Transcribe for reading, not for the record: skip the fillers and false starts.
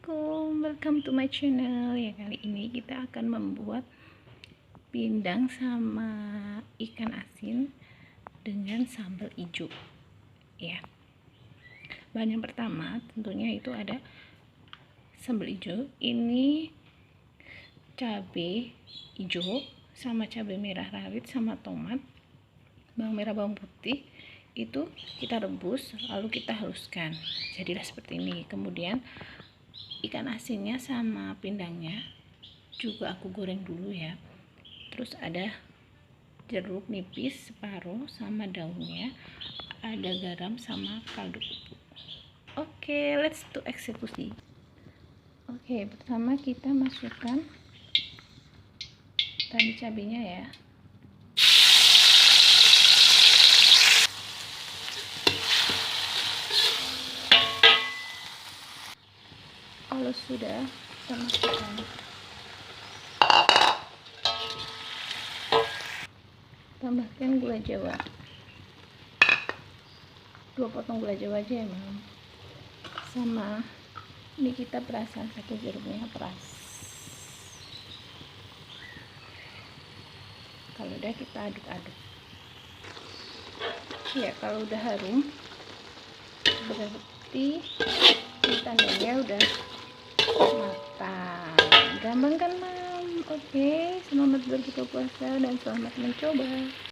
Assalamualaikum, welcome to my channel. Ya, kali ini kita akan membuat pindang sama ikan asin dengan sambal hijau. Ya, bahan yang pertama tentunya itu ada sambal hijau. Ini cabai hijau sama cabai merah rawit sama tomat, bawang merah, bawang putih. Itu kita rebus lalu kita haluskan, jadilah seperti ini. Kemudian ikan asinnya sama pindangnya juga aku goreng dulu ya. Terus ada jeruk nipis separuh sama daunnya, ada garam sama kaldu bubuk. Oke, let's to eksekusi. Oke, pertama kita masukkan tadi cabenya ya. Kalau sudah, kita masukkan tambahkan gula jawa, 2 potong gula jawa aja ya mam. Sama ini kita perasan 1 jeruknya peras. Kalau udah kita aduk-aduk ya. Kalau udah harum berarti tandanya udah matang. Gampang kan mam? Oke, selamat berbuka puasa dan selamat mencoba.